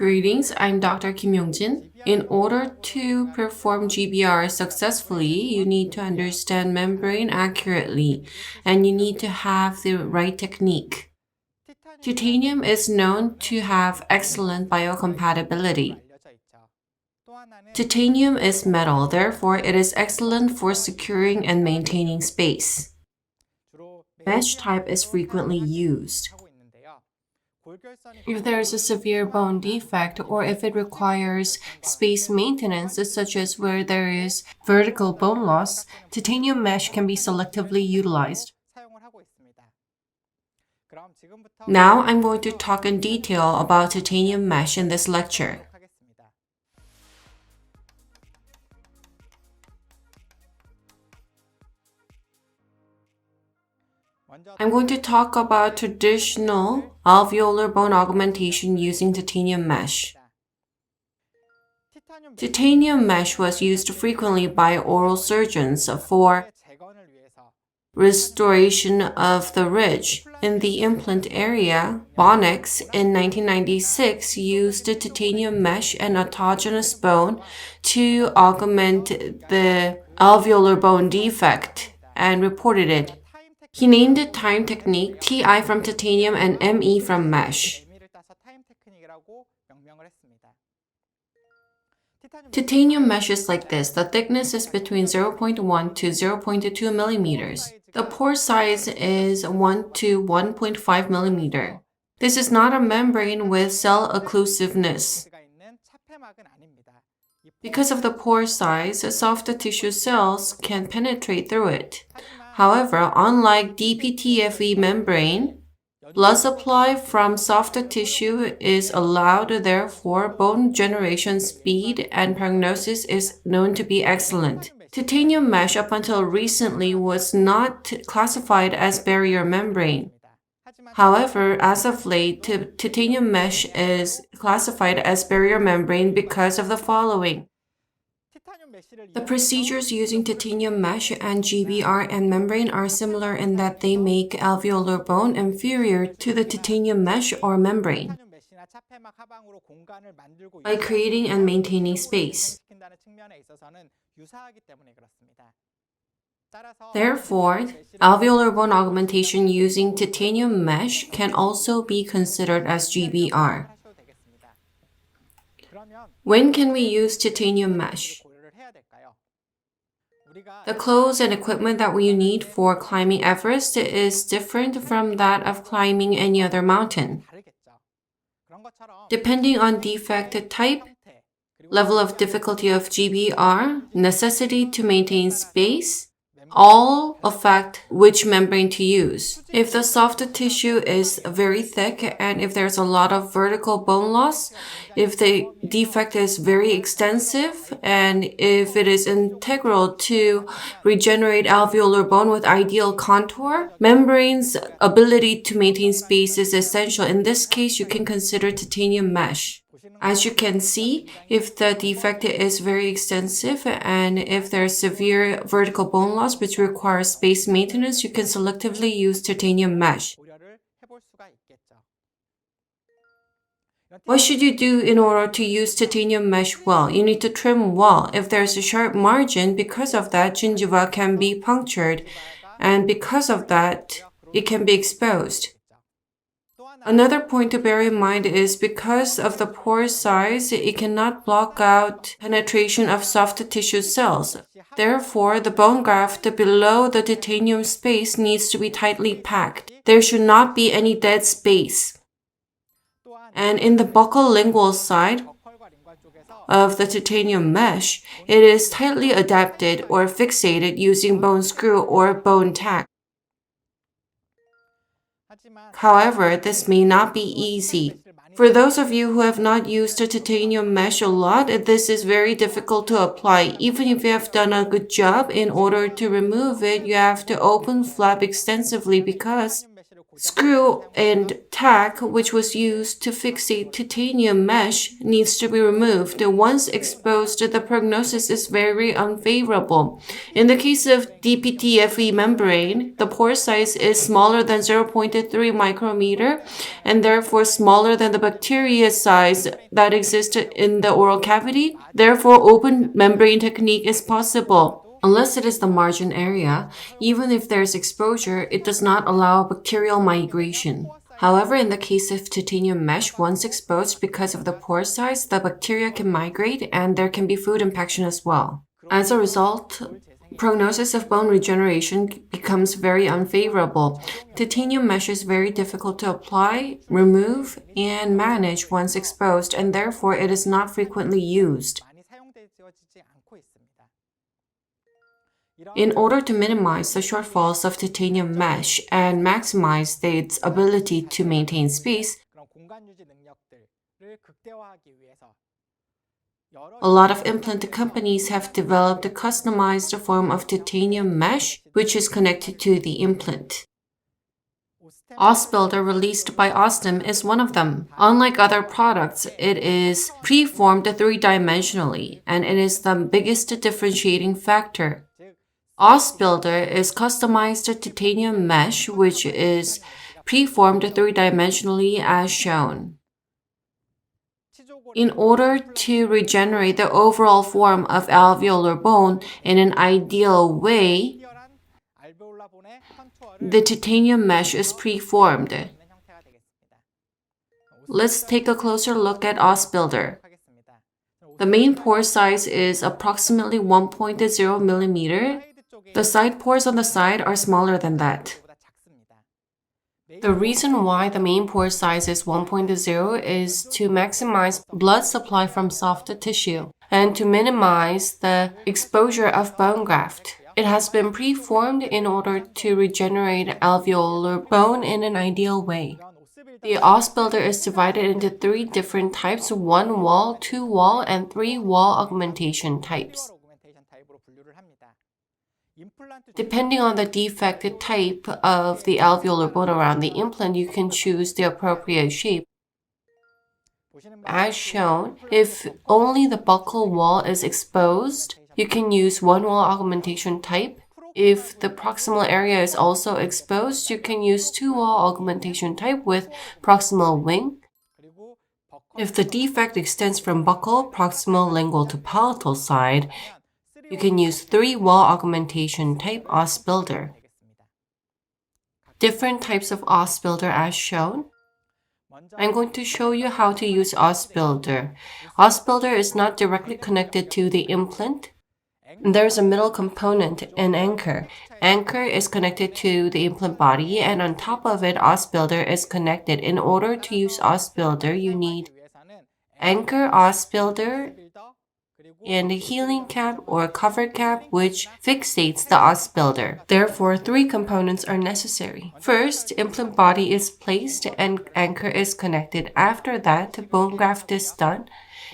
Greetings, I'm Dr. Kim Yongjin. In order to perform GBR successfully, you need to understand membrane accurately, and you need to have the right technique. Titanium is known to have excellent biocompatibility. Titanium is metal, therefore it is excellent for securing and maintaining space. Mesh type is frequently used. If there is a severe bone defect or if it requires space maintenance, such as where there is vertical bone loss, titanium mesh can be selectively utilized. Now I'm going to talk in detail about titanium mesh in this lecture. I'm going to talk about traditional alveolar bone augmentation using titanium mesh. Titanium mesh was used frequently by oral surgeons for restoration of the ridge in the implant area. Bonix in 1996 used titanium mesh and autogenous bone to augment the alveolar bone defect and reported it. He named the time technique TI from titanium and ME from mesh. Titanium mesh is like this. The thickness is between 0.1 to 0.2 millimeters. The pore size is 1 to 1.5 millimeter. This is not a membrane with cell occlusiveness. Because of the pore size, soft tissue cells can penetrate through it. However, unlike DPTFE membrane, blood supply from soft tissue is allowed, therefore bone generation speed and prognosis is known to be excellent. Titanium mesh up until recently was not classified as barrier membrane. However, as of late, titanium mesh is classified as barrier membrane because of the following. The procedures using titanium mesh and GBR and membrane are similar in that they make alveolar bone inferior to the titanium mesh or membrane by creating and maintaining space. Therefore, alveolar bone augmentation using titanium mesh can also be considered as GBR. When can we use titanium mesh? The clothes and equipment that we need for climbing Everest is different from that of climbing any other mountain. Depending on defect type, level of difficulty of GBR, necessity to maintain space, all affect which membrane to use. If the soft tissue is very thick and if there's a lot of vertical bone loss, if the defect is very extensive, and if it is integral to regenerate alveolar bone with ideal contour, membrane's ability to maintain space is essential. In this case, you can consider titanium mesh. As you can see, if the defect is very extensive and if there's severe vertical bone loss which requires space maintenance, you can selectively use titanium mesh. What should you do in order to use titanium mesh well? You need to trim well. If there's a sharp margin, because of that, gingiva can be punctured, and because of that, it can be exposed. Another point to bear in mind is because of the pore size, it cannot block out penetration of soft tissue cells. Therefore, the bone graft below the titanium space needs to be tightly packed. There should not be any dead space. And in the buccal lingual side of the titanium mesh, it is tightly adapted or fixated using bone screw or bone tack. However, this may not be easy. For those of you who have not used the titanium mesh a lot, this is very difficult to apply. Even if you have done a good job, in order to remove it, you have to open flap extensively because Screw and tack, which was used to fixate titanium mesh, needs to be removed. Once exposed, the prognosis is very unfavorable. In the case of DPTFE membrane, the pore size is smaller than 0.3 micrometer and therefore smaller than the bacteria size that exists in the oral cavity. Therefore, open membrane technique is possible. Unless it is the margin area, even if there is exposure, it does not allow bacterial migration. However, in the case of titanium mesh, once exposed because of the pore size, the bacteria can migrate and there can be food impaction as well. As a result, prognosis of bone regeneration becomes very unfavorable. Titanium mesh is very difficult to apply, remove, and manage once exposed, and therefore it is not frequently used. In order to minimize the shortfalls of titanium mesh and maximize its ability to maintain space, a lot of implant companies have developed a customized form of titanium mesh, which is connected to the implant. OsBuilder released by Ostem is one of them. Unlike other products, it is preformed three-dimensionally, and it is the biggest differentiating factor. OsBuilder is customized titanium mesh, which is preformed three-dimensionally as shown. In order to regenerate the overall form of alveolar bone in an ideal way, the titanium mesh is preformed. Let's take a closer look at OsBuilder. The main pore size is approximately 1.0 millimeter. The side pores on the side are smaller than that. The reason why the main pore size is 1.0 is to maximize blood supply from soft tissue and to minimize the exposure of bone graft. It has been preformed in order to regenerate alveolar bone in an ideal way. The OsBuilder is divided into three different types: 1-wall, 2-wall, and 3-wall augmentation types. Depending on the defected type of the alveolar bone around the implant, you can choose the appropriate shape. As shown, if only the buccal wall is exposed, you can use 1-wall augmentation type. If the proximal area is also exposed, you can use 2-wall augmentation type with proximal wing. If the defect extends from buccal, proximal, lingual to palatal side, you can use 3-wall augmentation type OsBuilder. Different types of OsBuilder as shown. I'm going to show you how to use OsBuilder. OsBuilder is not directly connected to the implant. There's a middle component, an anchor. Anchor is connected to the implant body, and on top of it, OsBuilder is connected. In order to use OsBuilder, you need anchor, OsBuilder, and a healing cap or cover cap which fixates the OsBuilder. Therefore, three components are necessary. First, implant body is placed and anchor is connected. After that, bone graft is done.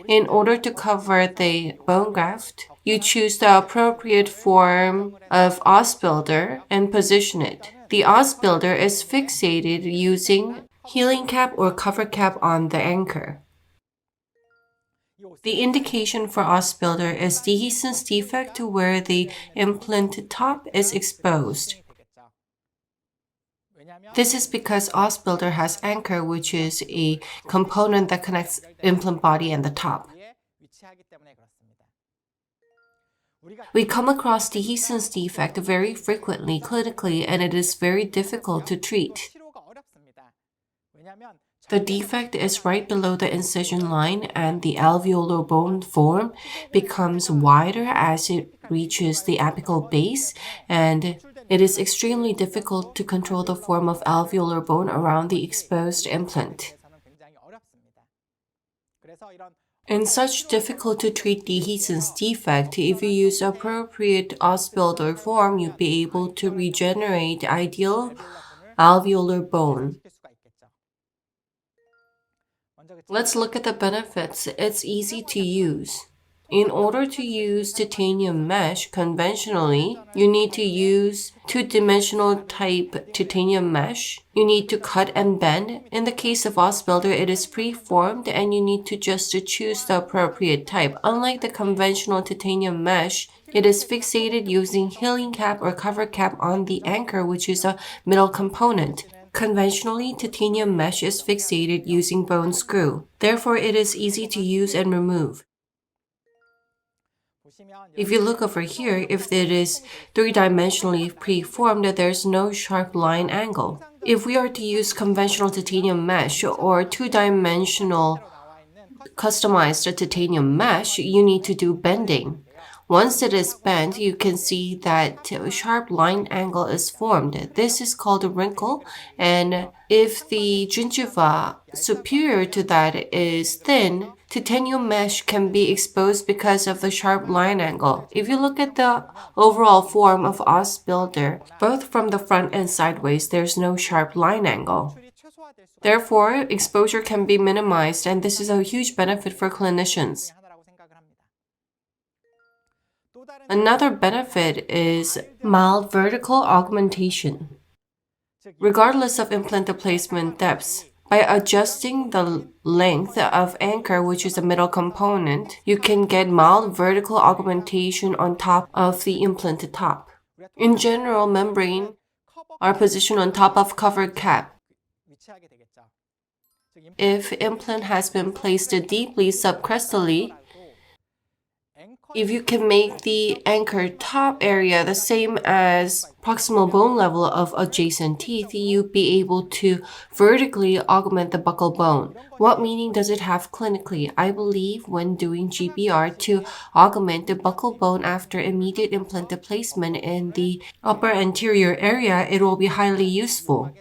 In order to cover the bone graft, you choose the appropriate form of OsBuilder and position it. The OsBuilder is fixated using healing cap or cover cap on the anchor. The indication for OsBuilder is dehiscence defect where the implant top is exposed. This is because OsBuilder has anchor, which is a component that connects implant body and the top. We come across dehiscence defect very frequently clinically, and it is very difficult to treat. The defect is right below the incision line, and the alveolar bone form becomes wider as it reaches the apical base, and it is extremely difficult to control the form of alveolar bone around the exposed implant. In such difficult to treat dehiscence defect, if you use appropriate OsBuilder form, you'll be able to regenerate ideal alveolar bone. Let's look at the benefits. It's easy to use. In order to use titanium mesh conventionally, you need to use two-dimensional type titanium mesh. You need to cut and bend. In the case of OSBuilder, it is pre-formed and you need to just choose the appropriate type. Unlike the conventional titanium mesh, it is fixated using healing cap or cover cap on the anchor, which is a middle component. Conventionally, titanium mesh is fixated using bone screw. Therefore, it is easy to use and remove. If you look over here, if it is three-dimensionally pre-formed, there's no sharp line angle. If we are to use conventional titanium mesh or two-dimensional customized titanium mesh, you need to do bending. Once it is bent, you can see that a sharp line angle is formed. This is called a wrinkle, and if the gingiva superior to that is thin, titanium mesh can be exposed because of the sharp line angle. If you look at the overall form of OSBuilder, both from the front and sideways, there's no sharp line angle. Therefore, exposure can be minimized, and this is a huge benefit for clinicians. Another benefit is mild vertical augmentation. Regardless of implant placement depths, by adjusting the length of anchor, which is the middle component, you can get mild vertical augmentation on top of the implanted top. In general, membrane are positioned on top of covered cap. If implant has been placed deeply subcrestally, if you can make the anchor top area the same as proximal bone level of adjacent teeth, you'll be able to vertically augment the buccal bone. What meaning does it have clinically? I believe when doing GBR to augment the buccal bone after immediate implant placement in the upper anterior area, it will be highly useful.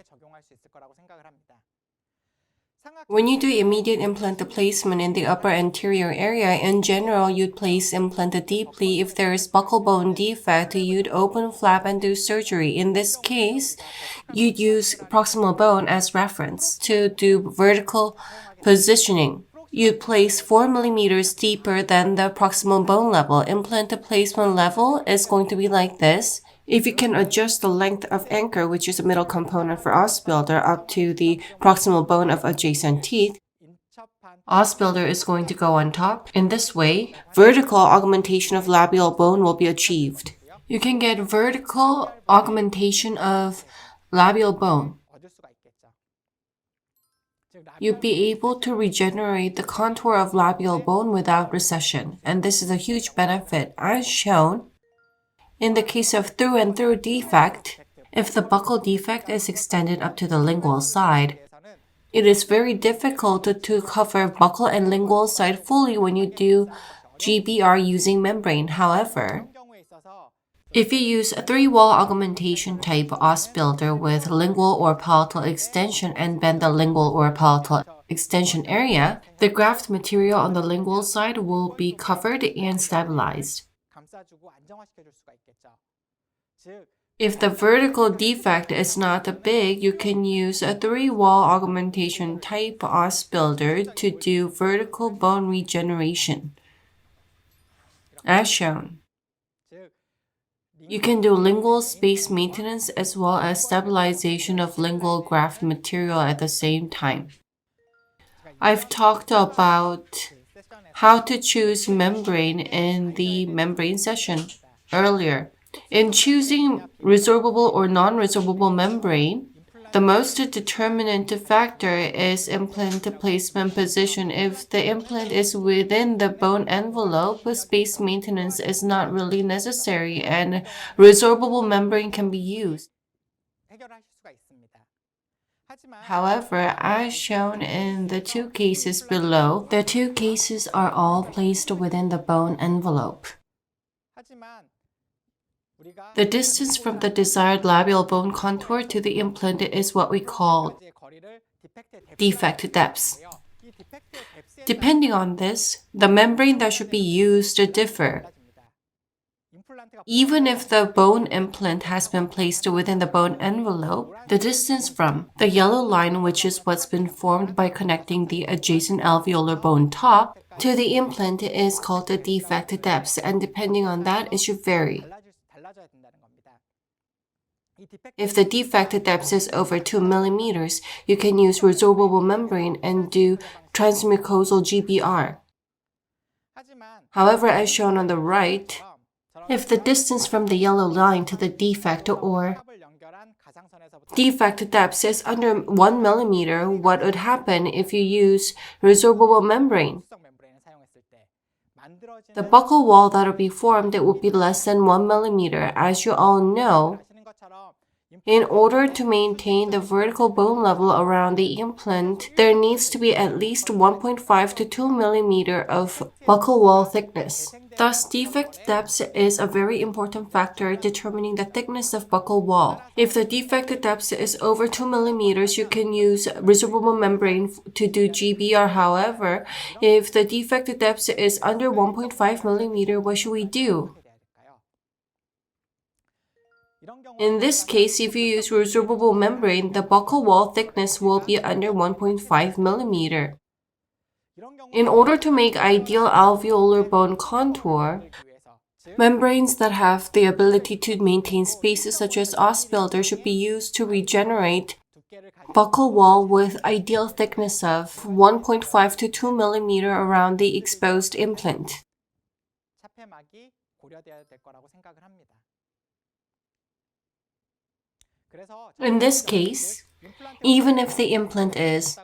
When you do immediate implant placement in the upper anterior area, in general, you'd place implant deeply. If there is buccal bone defect, you'd open flap and do surgery. In this case, you'd use proximal bone as reference to do vertical positioning. You'd place 4 millimeters deeper than the proximal bone level. Implant placement level is going to be like this. If you can adjust the length of anchor, which is a middle component for OSBuilder, up to the proximal bone of adjacent teeth, OSBuilder is going to go on top. In this way, vertical augmentation of labial bone will be achieved. You can get vertical augmentation of labial bone. You'll be able to regenerate the contour of labial bone without recession, and this is a huge benefit, as shown. In the case of through and through defect, if the buccal defect is extended up to the lingual side, it is very difficult to cover buccal and lingual side fully when you do GBR using membrane. However, if you use a 3-wall augmentation type OSBuilder with lingual or palatal extension and bend the lingual or palatal extension area, the graft material on the lingual side will be covered and stabilized. If the vertical defect is not big, you can use a 3-wall augmentation type OSBuilder to do vertical bone regeneration, as shown. You can do lingual space maintenance as well as stabilization of lingual graft material at the same time. I've talked about how to choose membrane in the membrane session earlier. In choosing resorbable or non-resorbable membrane, the most determinant factor is implant placement position. If the implant is within the bone envelope, space maintenance is not really necessary and resorbable membrane can be used. However, as shown in the two cases below, the two cases are all placed within the bone envelope. The distance from the desired labial bone contour to the implant is what we call defect depths. Depending on this, the membrane that should be used differ. Even if the bone implant has been placed within the bone envelope, the distance from the yellow line, which is what's been formed by connecting the adjacent alveolar bone top, to the implant is called the defect depth, and depending on that, it should vary. If the defect depth is over 2 millimeters, you can use resorbable membrane and do transmucosal GBR. However, as shown on the right, if the distance from the yellow line to the defect or defect depth is under 1 millimeter, what would happen if you use resorbable membrane? The buccal wall that will be formed, it will be less than 1 millimeter. As you all know, in order to maintain the vertical bone level around the implant, there needs to be at least 1.5 to 2 millimeter of buccal wall thickness. Thus, defect depth is a very important factor determining the thickness of buccal wall. If the defect depth is over 2 millimeters, you can use resorbable membrane to do GBR. However, if the defect depth is under 1.5 millimeter, what should we do? In this case, if you use resorbable membrane, the buccal wall thickness will be under 1.5 millimeter. In order to make ideal alveolar bone contour, membranes that have the ability to maintain spaces such as Ausbilder should be used to regenerate buccal wall with ideal thickness of 1.5 to 2 millimeter around the exposed implant. In this case, even if the implant is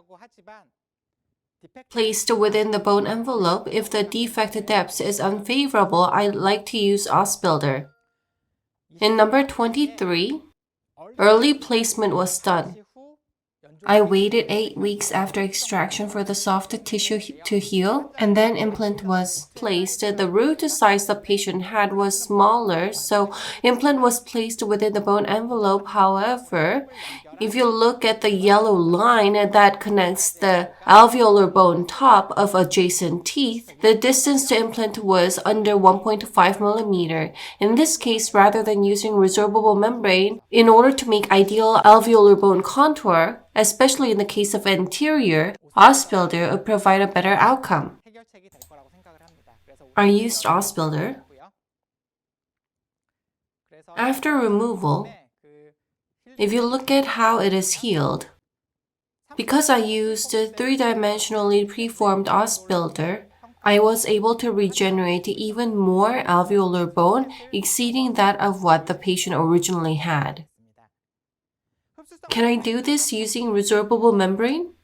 placed within the bone envelope, if the defect depth is unfavorable, I like to use Ausbilder. In number 23, early placement was done. I waited 8 weeks after extraction for the soft tissue to heal, and then implant was placed. The root size the patient had was smaller, so implant was placed within the bone envelope. However, if you look at the yellow line that connects the alveolar bone top of adjacent teeth, the distance to implant was under 1.5 millimeter. In this case, rather than using resorbable membrane, in order to make ideal alveolar bone contour, especially in the case of anterior, Ausbilder would provide a better outcome. I used Ausbilder. After removal, if you look at how it is healed, because I used a 3-dimensionally preformed Ausbilder, I was able to regenerate even more alveolar bone, exceeding that of what the patient originally had. Can I do this using resorbable membrane?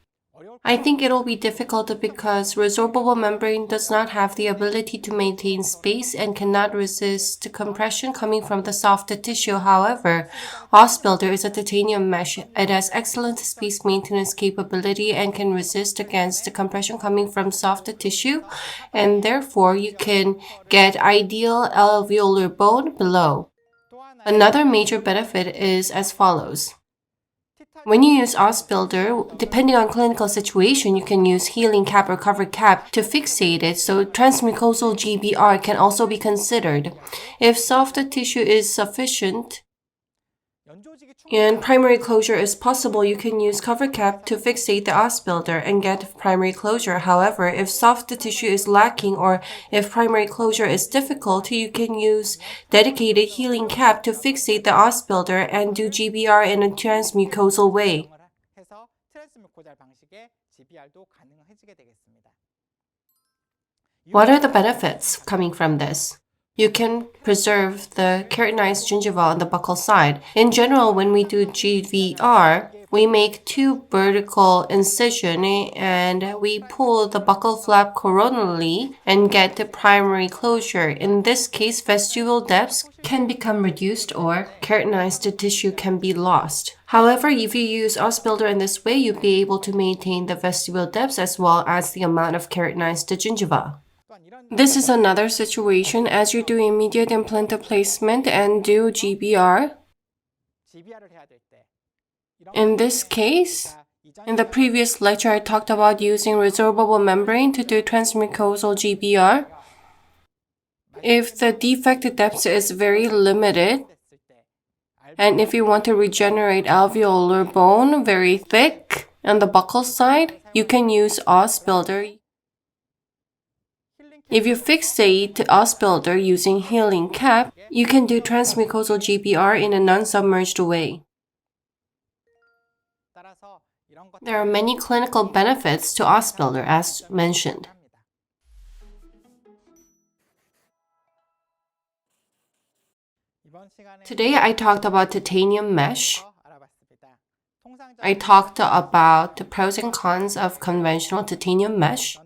I think it'll be difficult because resorbable membrane does not have the ability to maintain space and cannot resist compression coming from the soft tissue. However, Ausbilder is a titanium mesh. It has excellent space maintenance capability and can resist against the compression coming from soft tissue, and therefore you can get ideal alveolar bone below. Another major benefit is as follows. When you use Ausbilder, depending on clinical situation, you can use healing cap or cover cap to fixate it, so transmucosal GBR can also be considered. If soft tissue is sufficient and primary closure is possible, you can use cover cap to fixate the Ausbilder and get primary closure. However, if soft tissue is lacking or if primary closure is difficult, you can use dedicated healing cap to fixate the Ausbilder and do GBR in a transmucosal way. What are the benefits coming from this? You can preserve the keratinized gingiva on the buccal side. In general, when we do GBR, we make 2 vertical incision and we pull the buccal flap coronally and get the primary closure. In this case, vestibule depths can become reduced or keratinized tissue can be lost. However, if you use Ausbilder in this way, you'll be able to maintain the vestibule depths as well as the amount of keratinized gingiva. This is another situation as you do immediate implant placement and do GBR. In this case, in the previous lecture, I talked about using resorbable membrane to do transmucosal GBR. If the defect depth is very limited, and if you want to regenerate alveolar bone very thick on the buccal side, you can use Ausbilder. If you fixate Osbuilder using healing cap, you can do transmucosal GBR in a non-submerged way. There are many clinical benefits to Osbuilder as mentioned. Today I talked about titanium mesh. I talked about the pros and cons of conventional titanium mesh.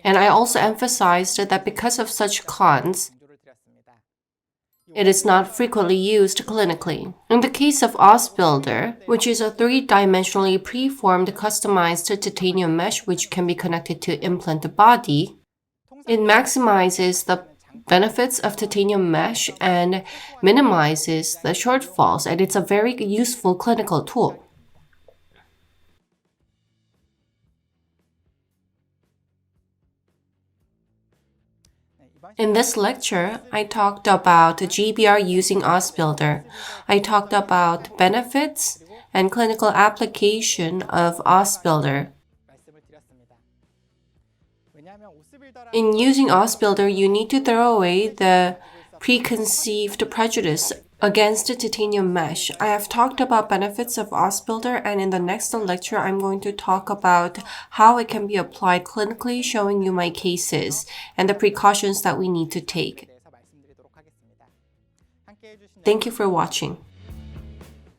And I also emphasized that because of such cons, it is not frequently used clinically. In the case of Osbuilder, which is a three-dimensionally preformed customized titanium mesh which can be connected to implant the body, it maximizes the benefits of titanium mesh and minimizes the shortfalls, and it's a very useful clinical tool. In this lecture, I talked about GBR using Osbuilder. I talked about benefits and clinical application of Osbuilder. In using Osbuilder, you need to throw away the preconceived prejudice against titanium mesh. I have talked about benefits of Osbuilder, and in the next lecture, I'm going to talk about how it can be applied clinically, showing you my cases and the precautions that we need to take. Thank you for watching.